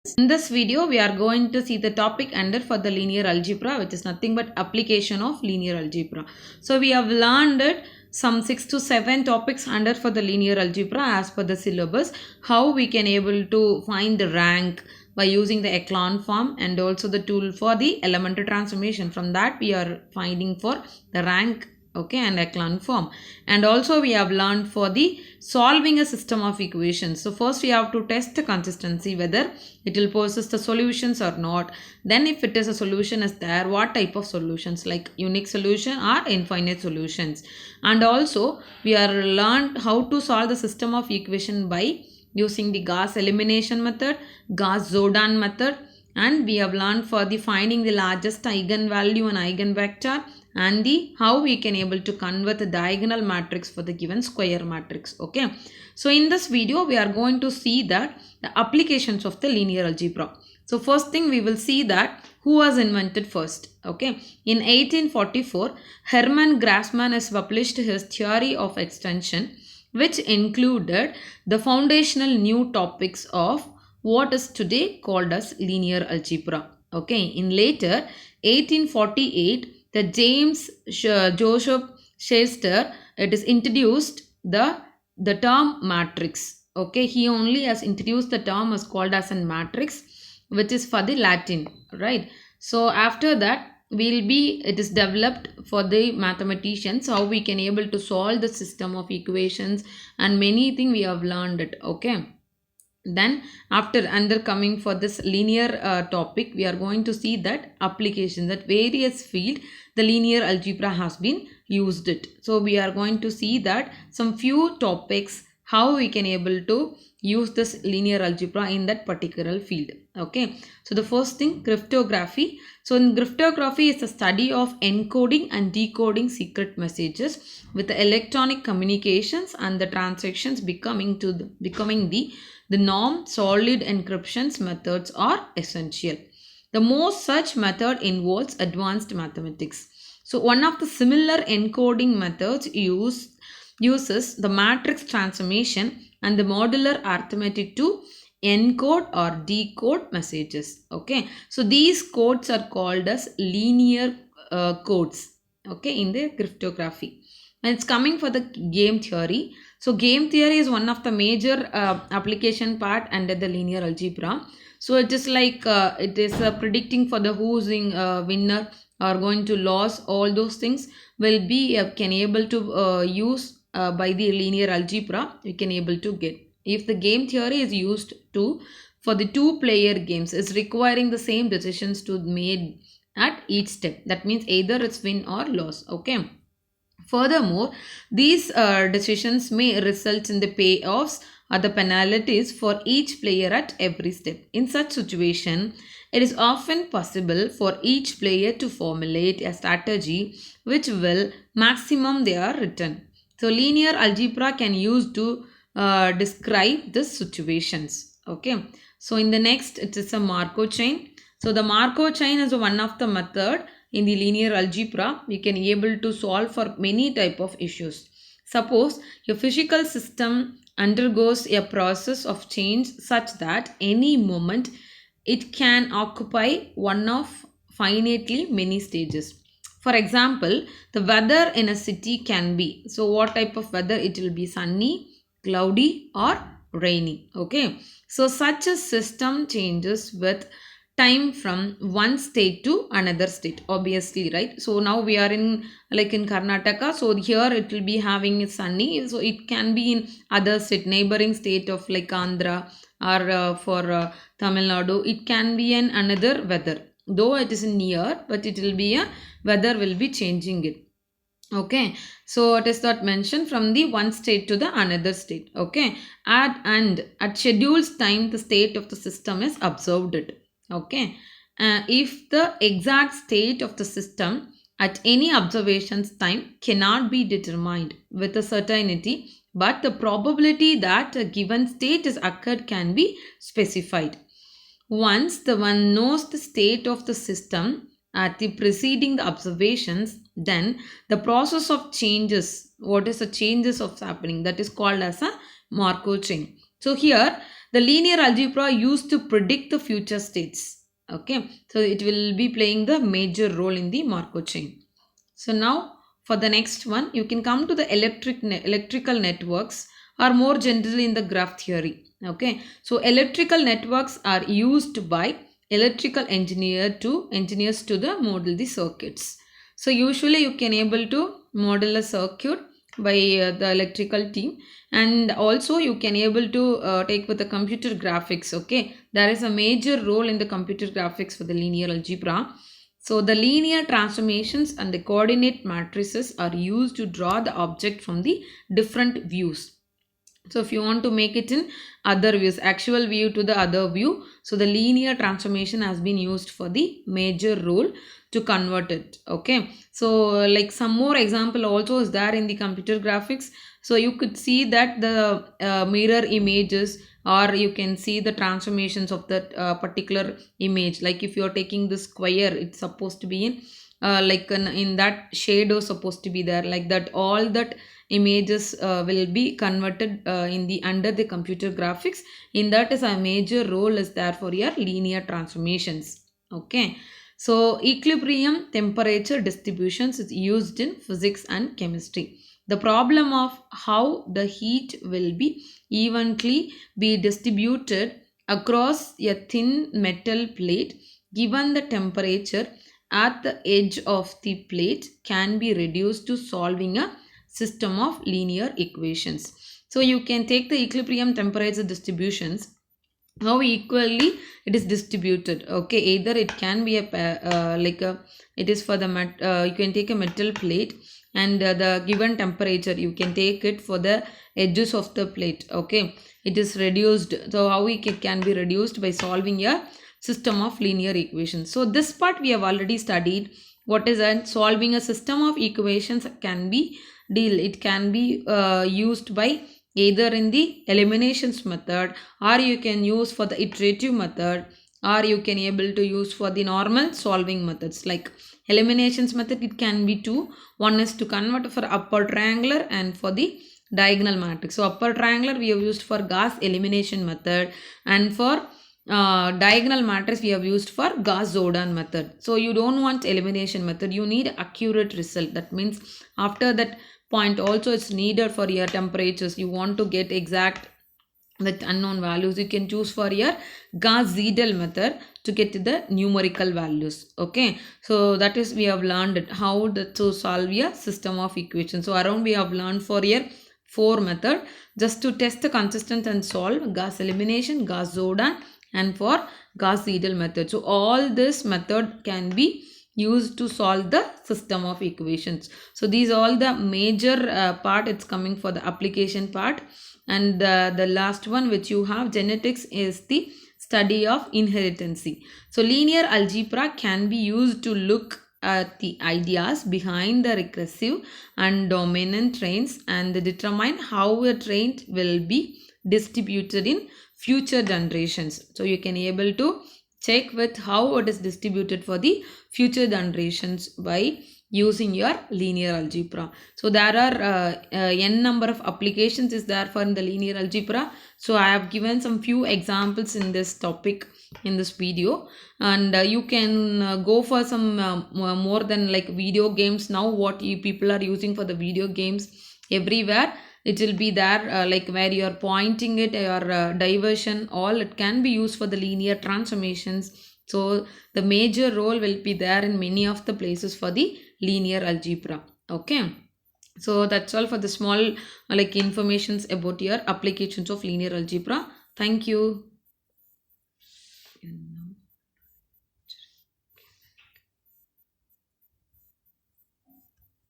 In this video, we are going to see the topic under for the linear algebra, which is nothing but application of linear algebra. So we have learned it, some 6 to 7 topics under for the linear algebra as per the syllabus. How we can able to find the rank by using the echelon form and also the tool for the elementary transformation. From that we are finding for the rank, okay, and echelon form. And also we have learned for the solving a system of equations. So first we have to test the consistency whether it will possess the solutions or not. Then if it is a solution is there, what type of solutions, like unique solution or infinite solutions. And also we are learned how to solve the system of equation by using the Gauss elimination method, Gauss-Jordan method, and we have learned for the finding the largest eigenvalue and eigenvector, and the how we can able to convert the diagonal matrix for the given square matrix. Okay, so in this video we are going to see that the applications of the linear algebra. So first thing we will see that who was invented first. Okay, in 1844 Hermann Grassmann has published his theory of extension, which included the foundational new topics of what is today called as linear algebra. Okay, in later 1848 the James Joseph Schachter, it is introduced the term matrix. Okay, he only has introduced the term as called as a matrix, which is for the Latin, right? So after that it is developed for the mathematicians how we can able to solve the system of equations, and many things we have learned it. Okay, then after under coming for this linear topic, we are going to see that application, that various field the linear algebra has been used it. So we are going to see that some few topics how we can able to use this linear algebra in that particular field. Okay, so the first thing, cryptography. So in cryptography is the study of encoding and decoding secret messages with the electronic communications and the transactions becoming the norm. Solid encryption methods are essential. The most such method involves advanced mathematics. So one of the similar encoding methods uses the matrix transformation and the modular arithmetic to encode or decode messages. Okay, so these codes are called as linear codes. Okay, in the cryptography. And it's coming for the game theory. So game theory is one of the major application part under the linear algebra. So it is like it is predicting for the who's in winner or going to lose. All those things will be can able to use by the linear algebra. We can able to get. If the game theory is used to for the two-player games, is requiring the same decisions to made at each step. That means either it's win or loss. Okay. Furthermore, these decisions may result in the payoffs or the penalties for each player at every step. In such situation, it is often possible for each player to formulate a strategy which will maximum their return. So linear algebra can use to describe these situations. Okay. So in the next, it is a Markov chain. So the Markov chain is one of the method in the linear algebra. We can able to solve for many type of issues. Suppose your physical system undergoes a process of change such that any moment it can occupy one of finitely many stages. For example, the weather in a city can be, so what type of weather? It will be sunny, cloudy or rainy. Okay, so such a system changes with time from one state to another state, obviously, right? So now we are in like in Karnataka, so here it will be having sunny, so it can be in other state, neighboring state of like Andhra or for Tamil Nadu, it can be an another weather, though it is near, but it will be a weather will be changing it. Okay, so it is not mentioned from the one state to the another state. Okay, at scheduled time the state of the system is observed it. Okay, if the exact state of the system at any observations time cannot be determined with a certainty, but the probability that a given state is occurred can be specified. Once the one knows the state of the system at the preceding the observations, then the process of changes, what is the changes of happening, that is called as a Markov chain. So here the linear algebra used to predict the future states. Okay, so it will be playing the major role in the Markov chain. So now for the next one, you can come to the electrical networks or more generally in the graph theory. Okay, so electrical networks are used by electrical engineers to the model the circuits. So usually you can able to model a circuit by the electrical team, and also you can able to take with the computer graphics. Okay, there is a major role in the computer graphics for the linear algebra. So the linear transformations and the coordinate matrices are used to draw the object from the different views. So if you want to make it in other views, actual view to the other view, so the linear transformation has been used for the major role to convert it. Okay, so like some more example also is there in the computer graphics. So you could see that the mirror images, or you can see the transformations of that particular image. Like if you're taking the square, it's supposed to be in in that shadow supposed to be there, like that all that images will be converted in the under the computer graphics. In that is a major role is there for your linear transformations. Okay, so equilibrium temperature distributions is used in physics and chemistry. The problem of how the heat will be evenly be distributed across a thin metal plate given the temperature at the edge of the plate can be reduced to solving a system of linear equations. So you can take the equilibrium temperature distributions, how equally it is distributed. Okay, either it can be it is for the you can take a metal plate, and the given temperature you can take it for the edges of the plate. Okay, it is reduced. So how it can be reduced by solving a system of linear equations. So this part we have already studied. What is that? Solving a system of equations can be it can be used by either in the eliminations method, or you can use for the iterative method, or you can able to use for the normal solving methods. Like eliminations method, it can be two. One is to convert for upper triangular and for the diagonal matrix. So upper triangular we have used for Gauss elimination method, and for diagonal matrix we have used for Gauss-Jordan method. So you don't want elimination method, you need accurate result. That means after that point also it's needed for your temperatures, you want to get exact with unknown values, you can choose for your Gauss-Seidel method to get the numerical values. Okay, so that is we have learned how to solve a system of equations. So around we have learned for your 4 method just to test the consistency and solve Gauss elimination, Gauss-Jordan, and for Gauss-Seidel method. So all this method can be used to solve the system of equations. So these all the major part, it's coming for the application part. And the last one which you have genetics is the study of inheritance. So linear algebra can be used to look at the ideas behind the recursive and dominant trains and determine how a train will be distributed in future generations. So you can able to check with how it is distributed for the future generations by using your linear algebra. So there are n number of applications is there for the linear algebra. So I have given some few examples in this topic in this video, and you can go for some more than like video games. Now what people are using for the video games everywhere, it will be there like where you are pointing it, your diversion, all it can be used for the linear transformations. So the major role will be there in many of the places for the linear algebra. Okay, so that's all for the small like informations about your applications of linear algebra. Thank you.